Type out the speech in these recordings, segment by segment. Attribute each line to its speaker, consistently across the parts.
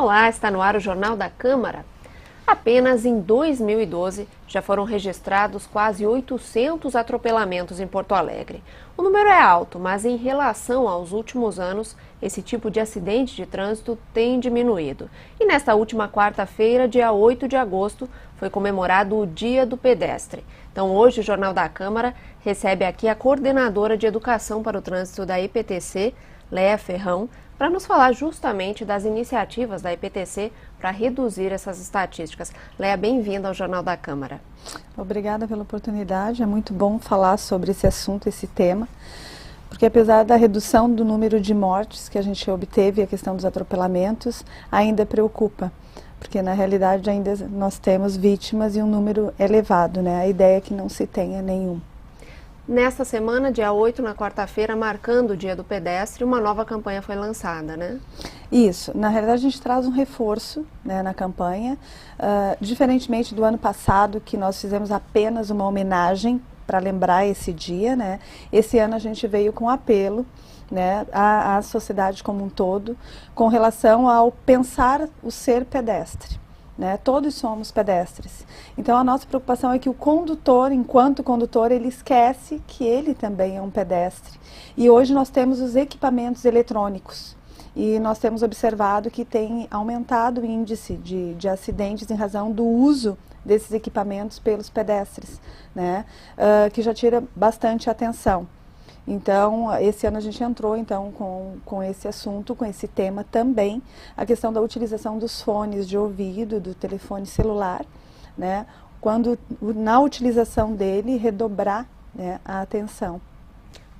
Speaker 1: Olá, está no ar o Jornal da Câmara. Apenas em 2012 já foram registrados quase 800 atropelamentos em Porto Alegre. O número é alto, mas em relação aos últimos anos, esse tipo de acidente de trânsito tem diminuído. E nesta última quarta-feira, dia 8 de agosto, foi comemorado o Dia do Pedestre. Então hoje o Jornal da Câmara recebe aqui a coordenadora de Educação para o Trânsito da EPTC, Léa Ferrão, para nos falar justamente das iniciativas da EPTC para reduzir essas estatísticas. Léa, bem-vinda ao Jornal da Câmara.
Speaker 2: Obrigada pela oportunidade, é muito bom falar sobre esse assunto, esse tema, porque apesar da redução do número de mortes que a gente obteve, a questão dos atropelamentos ainda preocupa, porque na realidade ainda nós temos vítimas e um número elevado, né? A ideia é que não se tenha nenhum.
Speaker 1: Nesta semana, dia 8, na quarta-feira, marcando o Dia do Pedestre, uma nova campanha foi lançada, né?
Speaker 2: Isso. Na realidade, a gente traz um reforço, né, na campanha, diferentemente do ano passado, que nós fizemos apenas uma homenagem para lembrar esse dia, né? Esse ano a gente veio com apelo, né, à sociedade como um todo, com relação ao pensar o ser pedestre. Né? Todos somos pedestres. Então a nossa preocupação é que o condutor, enquanto condutor, ele esquece que ele também é um pedestre. E hoje nós temos os equipamentos eletrônicos. E nós temos observado que tem aumentado o índice de acidentes em razão do uso desses equipamentos pelos pedestres, né? Que já tira bastante atenção. Então, esse ano a gente entrou então com esse assunto, com esse tema também, a questão da utilização dos fones de ouvido, do telefone celular, né? Quando na utilização dele redobrar, né, a atenção.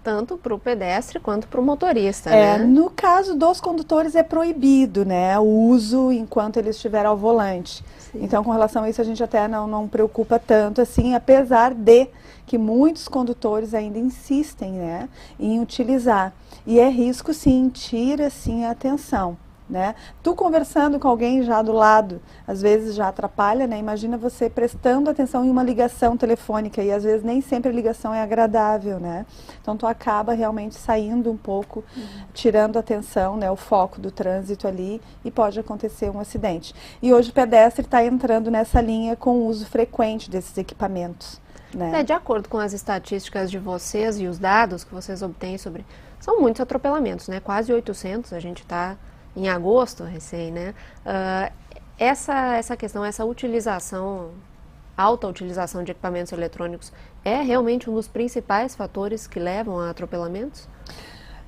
Speaker 1: Tanto para o pedestre quanto para o motorista, né?
Speaker 2: No caso dos condutores é proibido, né, o uso enquanto ele estiver ao volante. Sim. Então, com relação a isso, a gente até não preocupa tanto assim, apesar de que muitos condutores ainda insistem, né, em utilizar. E é risco, sim, tira, sim, a atenção. Né? Tu conversando com alguém já do lado, às vezes já atrapalha, né? Imagina você prestando atenção em uma ligação telefônica e às vezes nem sempre a ligação é agradável, né? Então tu acaba realmente saindo um pouco, tirando a atenção, né? O foco do trânsito ali e pode acontecer um acidente. E hoje o pedestre está entrando nessa linha com o uso frequente desses equipamentos. Né?
Speaker 1: De acordo com as estatísticas de vocês e os dados que vocês obtêm sobre... São muitos atropelamentos, né? Quase 800, a gente está em agosto recém, né? Essa questão, essa utilização, alta utilização de equipamentos eletrônicos é realmente um dos principais fatores que levam a atropelamentos?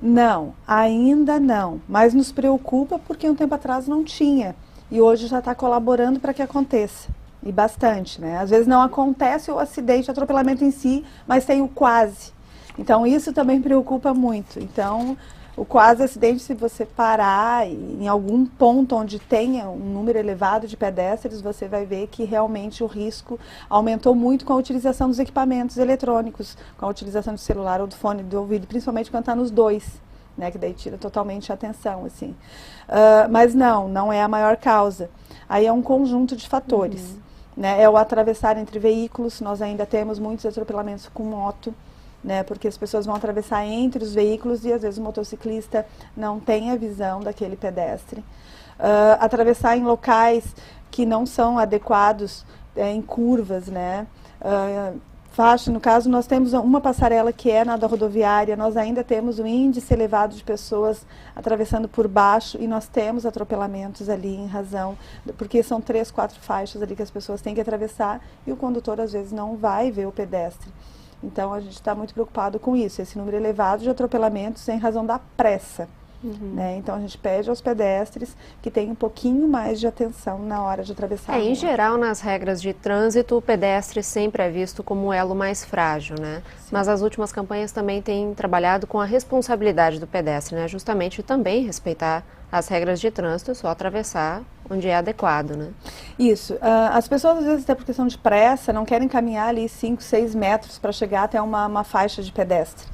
Speaker 2: Não, ainda não, mas nos preocupa porque um tempo atrás não tinha e hoje já está colaborando para que aconteça, e bastante, né? Às vezes não acontece o acidente, o atropelamento em si, mas tem o quase, então isso também preocupa muito. Então, o quase acidente, se você parar em algum ponto onde tenha um número elevado de pedestres, você vai ver que realmente o risco aumentou muito com a utilização dos equipamentos eletrônicos, com a utilização do celular ou do fone de ouvido, principalmente quando está nos dois, né, que daí tira totalmente a atenção, assim. Mas não é a maior causa. Aí é um conjunto de fatores. Né? É o atravessar entre veículos, nós ainda temos muitos atropelamentos com moto, né, porque as pessoas vão atravessar entre os veículos e às vezes o motociclista não tem a visão daquele pedestre. Atravessar em locais que não são adequados, em curvas, né? Faixa, no caso, nós temos uma passarela que é na da rodoviária, nós ainda temos um índice elevado de pessoas atravessando por baixo e nós temos atropelamentos ali em razão, porque são 3, 4 faixas ali que as pessoas têm que atravessar e o condutor às vezes não vai ver o pedestre. Então, a gente está muito preocupado com isso, esse número elevado de atropelamentos em razão da pressa. Né? Então, a gente pede aos pedestres que tenham um pouquinho mais de atenção na hora de atravessar a rua.
Speaker 1: Em geral, nas regras de trânsito, o pedestre sempre é visto como o elo mais frágil, né? Sim. Mas as últimas campanhas também têm trabalhado com a responsabilidade do pedestre, né? Justamente também respeitar as regras de trânsito, só atravessar onde é adequado, né?
Speaker 2: Isso. As pessoas, às vezes, até por questão de pressa, não querem caminhar ali 5, 6 metros para chegar até uma faixa de pedestre.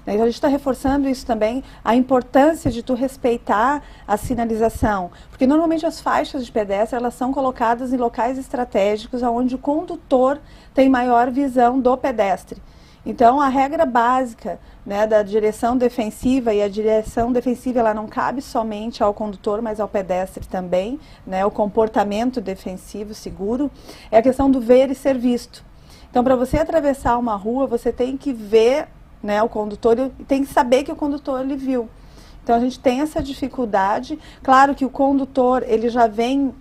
Speaker 2: Então, a gente está reforçando isso também, a importância de tu respeitar a sinalização, porque normalmente as faixas de pedestre, elas são colocadas em locais estratégicos onde o condutor tem maior visão do pedestre. Então, a regra básica, né, da direção defensiva, e a direção defensiva ela não cabe somente ao condutor, mas ao pedestre também, né, o comportamento defensivo seguro, é a questão do ver e ser visto. Então, para você atravessar uma rua, você tem que ver, né, o condutor e tem que saber que o condutor lhe viu. Então, a gente tem essa dificuldade. Claro que o condutor, ele já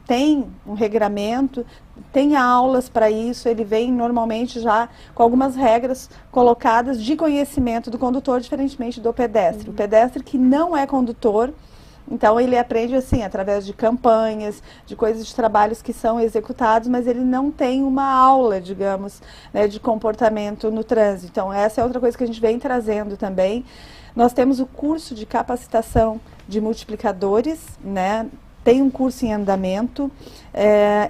Speaker 2: tem um regramento, tem aulas para isso, ele vem normalmente já com algumas regras colocadas de conhecimento do condutor, diferentemente do pedestre. O pedestre que não é condutor, então ele aprende assim, através de campanhas, de coisas, de trabalhos que são executados, mas ele não tem uma aula, digamos, né, de comportamento no trânsito. Então, essa é outra coisa que a gente vem trazendo também. Nós temos o curso de capacitação de multiplicadores, né? Tem um curso em andamento,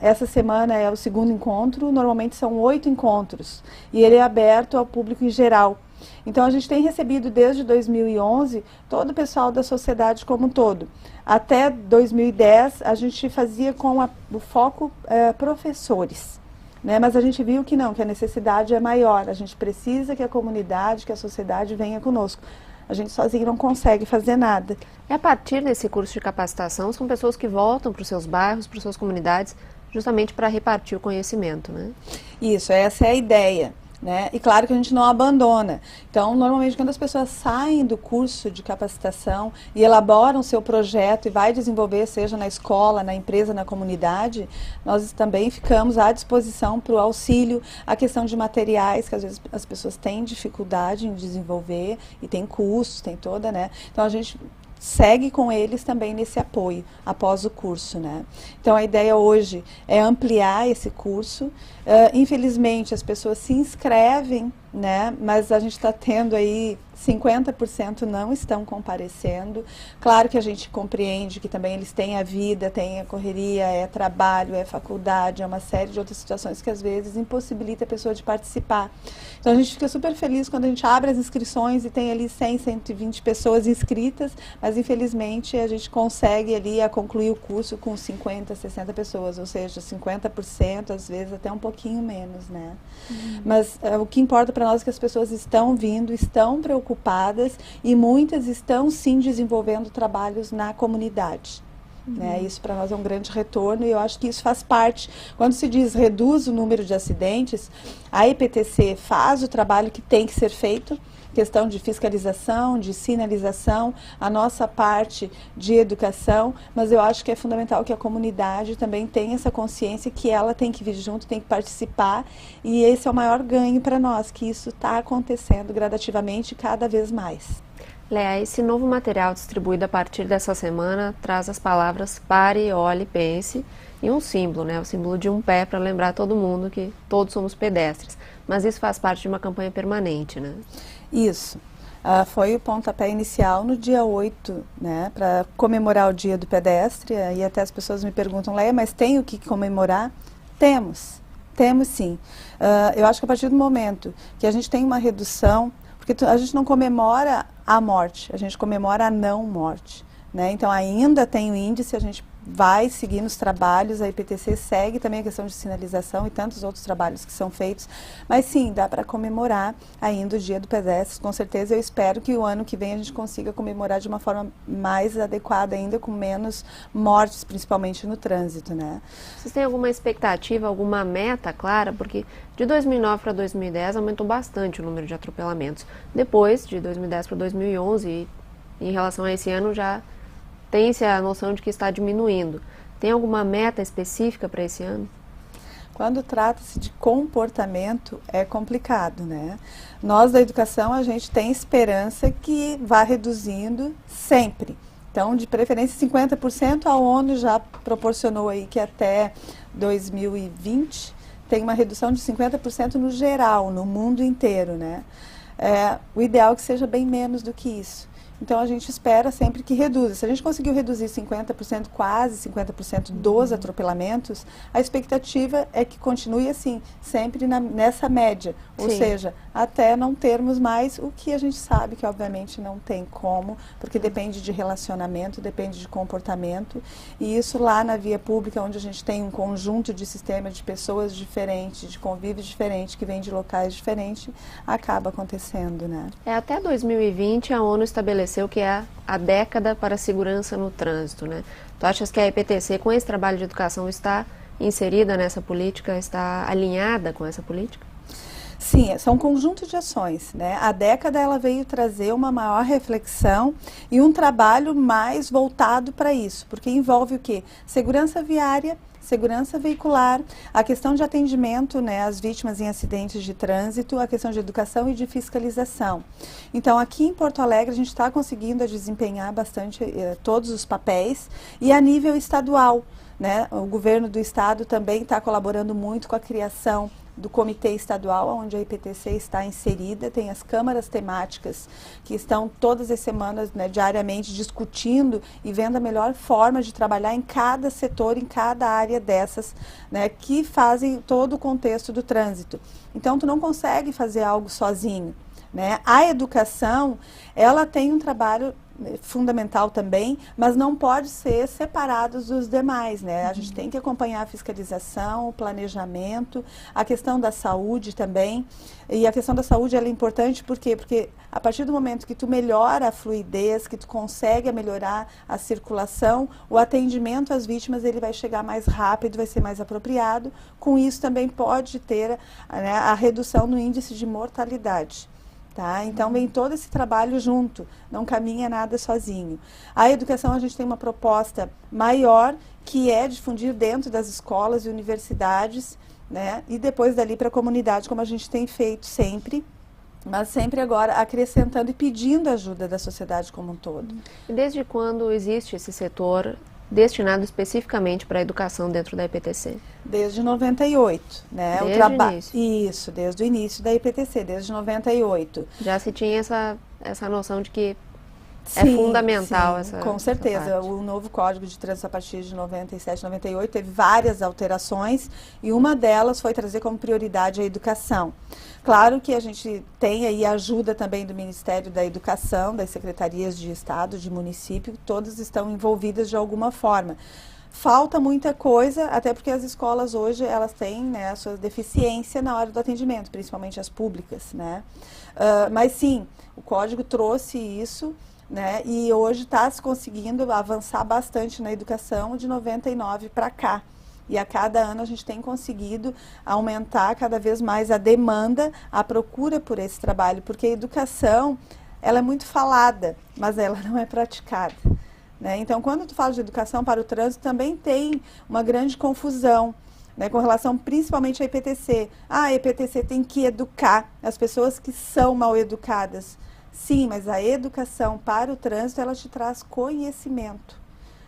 Speaker 2: essa semana é o segundo encontro, normalmente são 8 encontros, e ele é aberto ao público em geral. Então, a gente tem recebido desde 2011 todo o pessoal da sociedade como um todo. Até 2010, a gente fazia com o foco professores. Né? Mas a gente viu que não, que a necessidade é maior, a gente precisa que a comunidade, que a sociedade venha conosco. A gente sozinho não consegue fazer nada.
Speaker 1: E a partir desse curso de capacitação, são pessoas que voltam para os seus bairros, para as suas comunidades, justamente para repartir o conhecimento, né?
Speaker 2: Isso, essa é a ideia. Né? E claro que a gente não abandona. Então, normalmente, quando as pessoas saem do curso de capacitação e elaboram seu projeto e vai desenvolver, seja na escola, na empresa, na comunidade, nós também ficamos à disposição para o auxílio, a questão de materiais, que às vezes as pessoas têm dificuldade em desenvolver e tem custos, tem toda, né? Então, a gente segue com eles também nesse apoio após o curso, né? Então, a ideia hoje é ampliar esse curso. Infelizmente, as pessoas se inscrevem, né? Mas a gente está tendo aí 50% não estão comparecendo. Claro que a gente compreende que também eles têm a vida, têm a correria, é trabalho, é faculdade, é uma série de outras situações que às vezes impossibilita a pessoa de participar. Então a gente fica super feliz quando a gente abre as inscrições e tem ali 100, 120 pessoas inscritas, mas infelizmente a gente consegue ali a concluir o curso com 50, 60 pessoas, ou seja, 50%, às vezes até um pouquinho menos, né? Mas o que importa para nós é que as pessoas estão vindo, estão preocupadas e muitas estão sim desenvolvendo trabalhos na comunidade. Né? Isso para nós é um grande retorno e eu acho que isso faz parte. Quando se diz reduz o número de acidentes, a IPTC faz o trabalho que tem que ser feito, questão de fiscalização, de sinalização, a nossa parte de educação, mas eu acho que é fundamental que a comunidade também tenha essa consciência que ela tem que vir junto, tem que participar, e esse é o maior ganho para nós, que isso está acontecendo gradativamente cada vez mais.
Speaker 1: Léa, esse novo material distribuído a partir dessa semana traz as palavras pare, olhe, pense e um símbolo, né? O símbolo de um pé para lembrar todo mundo que todos somos pedestres. Mas isso faz parte de uma campanha permanente, né?
Speaker 2: Isso. Foi o pontapé inicial no dia 8, né? Para comemorar o Dia do Pedestre. E até as pessoas me perguntam, Léa, mas tem o que comemorar? Temos sim. Eu acho que a partir do momento que a gente tem uma redução, porque a gente não comemora a morte, a gente comemora a não morte, né? Então ainda tem o índice, a gente vai seguir nos trabalhos, a IPTC segue também a questão de sinalização e tantos outros trabalhos que são feitos, mas sim, dá para comemorar ainda o Dia do Pedestre, com certeza. Eu espero que o ano que vem a gente consiga comemorar de uma forma mais adequada ainda, com menos mortes, principalmente no trânsito, né?
Speaker 1: Vocês têm alguma expectativa, alguma meta clara? Porque de 2009 para 2010 aumentou bastante o número de atropelamentos. Depois, de 2010 para 2011, em relação a esse ano, já tem-se a noção de que está diminuindo. Tem alguma meta específica para esse ano?
Speaker 2: Quando trata-se de comportamento, é complicado, né? Nós da educação, a gente tem esperança que vá reduzindo sempre. Então, de preferência 50%, a ONU já proporcionou aí que até 2020 tem uma redução de 50% no geral, no mundo inteiro, né? O ideal é que seja bem menos do que isso. Então a gente espera sempre que reduza. Se a gente conseguiu reduzir 50%, quase 50% dos atropelamentos, a expectativa é que continue assim, sempre nessa média. Ou seja, até não termos mais o que a gente sabe que obviamente não tem como, porque depende de relacionamento, depende de comportamento. E isso lá na via pública, onde a gente tem um conjunto de sistemas de pessoas diferentes, de convívio diferente, que vem de locais diferentes, acaba acontecendo, né?
Speaker 1: Até 2020 a ONU estabeleceu que é a década para a segurança no trânsito, né? Tu achas que a EPTC, com esse trabalho de educação, está inserida nessa política, está alinhada com essa política?
Speaker 2: Sim, são um conjunto de ações, né? A década ela veio trazer uma maior reflexão e um trabalho mais voltado para isso, porque envolve o quê? Segurança viária, segurança veicular, a questão de atendimento, né, às vítimas em acidentes de trânsito, a questão de educação e de fiscalização. Então, aqui em Porto Alegre, a gente está conseguindo desempenhar bastante todos os papéis e a nível estadual, né, o governo do estado também está colaborando muito com a criação do Comitê Estadual, onde a EPTC está inserida, tem as câmaras temáticas que estão todas as semanas, né, diariamente discutindo e vendo a melhor forma de trabalhar em cada setor, em cada área dessas, né, que fazem todo o contexto do trânsito. Então, tu não consegue fazer algo sozinho, né? A educação, ela tem um trabalho fundamental também, mas não pode ser separado dos demais, né? A gente tem que acompanhar a fiscalização, o planejamento, a questão da saúde também. E a questão da saúde ela é importante por quê? Porque a partir do momento que tu melhora a fluidez, que tu consegue melhorar a circulação, o atendimento às vítimas ele vai chegar mais rápido, vai ser mais apropriado. Com isso também pode ter, né, a redução no índice de mortalidade. Tá? Então vem todo esse trabalho junto, não caminha nada sozinho. A educação, a gente tem uma proposta maior, que é difundir dentro das escolas e universidades, né? E depois dali para a comunidade, como a gente tem feito sempre, mas sempre agora acrescentando e pedindo ajuda da sociedade como um todo.
Speaker 1: E desde quando existe esse setor destinado especificamente para a educação dentro da EPTC?
Speaker 2: Desde 98, né?
Speaker 1: Desde o início?
Speaker 2: Isso, desde o início da EPTC, desde 98.
Speaker 1: Já se tinha essa noção de que é fundamental
Speaker 2: sim,
Speaker 1: essa
Speaker 2: com certeza.
Speaker 1: essa
Speaker 2: O novo Código de Trânsito a partir de 97, 98 teve várias alterações e uma delas foi trazer como prioridade a educação. Claro que a gente tem aí a ajuda também do Ministério da Educação, das secretarias de Estado, de município, todas estão envolvidas de alguma forma. Falta muita coisa, até porque as escolas hoje elas têm, né, a sua deficiência na hora do atendimento, principalmente as públicas, né? Mas sim, o código trouxe isso, né, e hoje está se conseguindo avançar bastante na educação de 99 para cá. E a cada ano a gente tem conseguido aumentar cada vez mais a demanda, a procura por esse trabalho, porque a educação ela é muito falada, mas ela não é praticada. Né? Então, quando tu fala de educação para o trânsito, também tem uma grande confusão, né, com relação principalmente à EPTC. A EPTC tem que educar as pessoas que são mal educadas. Sim, mas a educação para o trânsito, ela te traz conhecimento.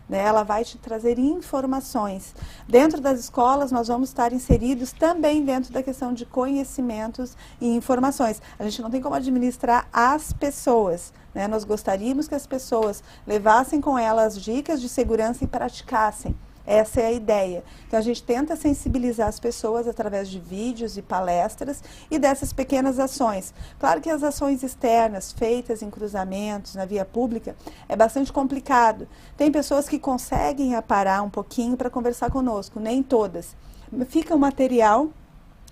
Speaker 2: Né? Ela vai te trazer informações. Dentro das escolas, nós vamos estar inseridos também dentro da questão de conhecimentos e informações. A gente não tem como administrar as pessoas. Né? Nós gostaríamos que as pessoas levassem com elas dicas de segurança e praticassem. Essa é a ideia. Então, a gente tenta sensibilizar as pessoas através de vídeos e palestras e dessas pequenas ações. Claro que as ações externas, feitas em cruzamentos, na via pública, é bastante complicado. Tem pessoas que conseguem parar um pouquinho para conversar conosco, nem todas. Fica o material,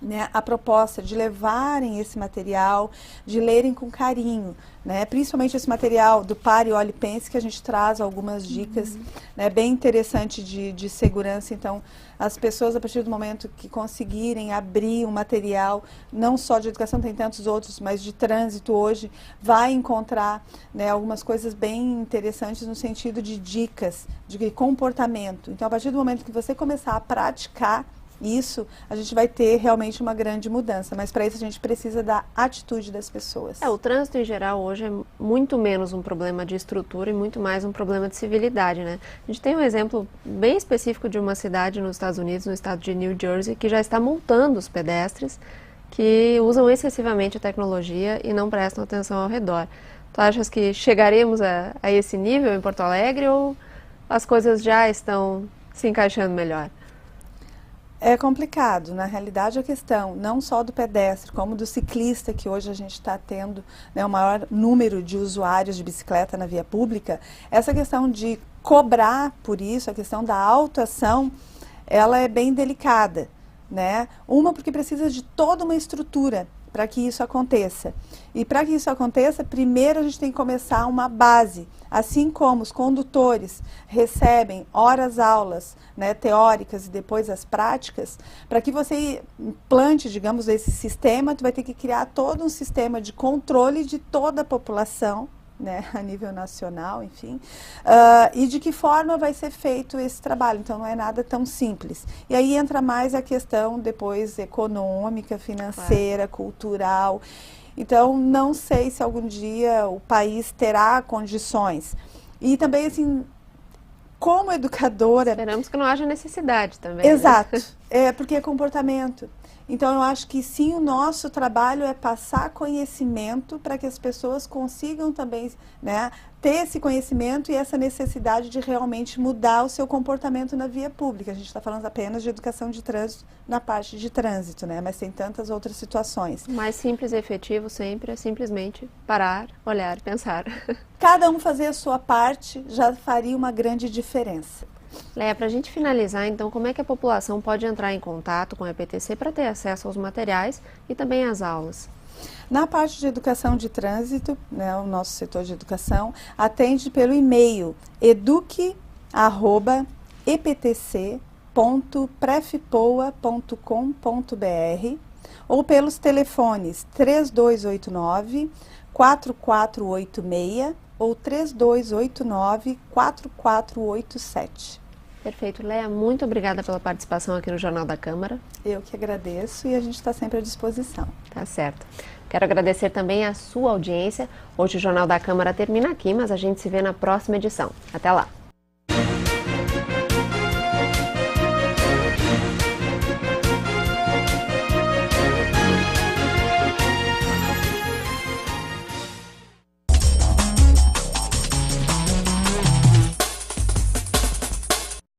Speaker 2: né, a proposta de levarem esse material, de lerem com carinho, né, principalmente esse material do Pare, Olhe, Pense, que a gente traz algumas dicas, né, bem interessantes de segurança. Então, as pessoas, a partir do momento que conseguirem abrir um material, não só de educação, tem tantos outros, mas de trânsito hoje, vai encontrar, né, algumas coisas bem interessantes no sentido de dicas, de comportamento. Então, a partir do momento que você começar a praticar isso, a gente vai ter realmente uma grande mudança, mas para isso a gente precisa da atitude das pessoas.
Speaker 1: O trânsito em geral hoje é muito menos um problema de estrutura e muito mais um problema de civilidade, né? A gente tem um exemplo bem específico de uma cidade nos Estados Unidos, no estado de New Jersey, que já está multando os pedestres que usam excessivamente a tecnologia e não prestam atenção ao redor. Tu achas que chegaremos a esse nível em Porto Alegre ou as coisas já estão se encaixando melhor?
Speaker 2: É complicado. Na realidade, a questão não só do pedestre, como do ciclista, que hoje a gente está tendo, né, o maior número de usuários de bicicleta na via pública, essa questão de cobrar por isso, a questão da autoação, ela é bem delicada, né? Uma, porque precisa de toda uma estrutura para que isso aconteça. E para que isso aconteça, primeiro a gente tem que começar uma base. Assim como os condutores recebem horas-aulas, né, teóricas e depois as práticas, para que você implante, digamos, esse sistema, tu vai ter que criar todo um sistema de controle de toda a população, né, a nível nacional, enfim, e de que forma vai ser feito esse trabalho. Então, não é nada tão simples. E aí entra mais a questão depois econômica, financeira, cultural. Então, não sei se algum dia o país terá condições. E também, assim, como educadora...
Speaker 1: Esperamos que não haja necessidade também.
Speaker 2: Exato.
Speaker 1: Né?
Speaker 2: Porque é comportamento. Então, eu acho que sim, o nosso trabalho é passar conhecimento para que as pessoas consigam também, né, ter esse conhecimento e essa necessidade de realmente mudar o seu comportamento na via pública. A gente está falando apenas de educação de trânsito na parte de trânsito, né, mas tem tantas outras situações.
Speaker 1: O mais simples e efetivo sempre é simplesmente parar, olhar, pensar.
Speaker 2: Cada um fazer a sua parte já faria uma grande diferença.
Speaker 1: Leia, para a gente finalizar, então, como é que a população pode entrar em contato com a EPTC para ter acesso aos materiais e também às aulas?
Speaker 2: Na parte de educação de trânsito, né, o nosso setor de educação atende pelo e-mail eduque@eptc.prefpoa.com.br ou pelos telefones 3289-4486 ou 3289-4487.
Speaker 1: Perfeito. Leia, muito obrigada pela participação aqui no Jornal da Câmara.
Speaker 2: Eu que agradeço e a gente está sempre à disposição.
Speaker 1: Tá certo. Quero agradecer também a sua audiência. Hoje o Jornal da Câmara termina aqui, mas a gente se vê na próxima edição. Até lá!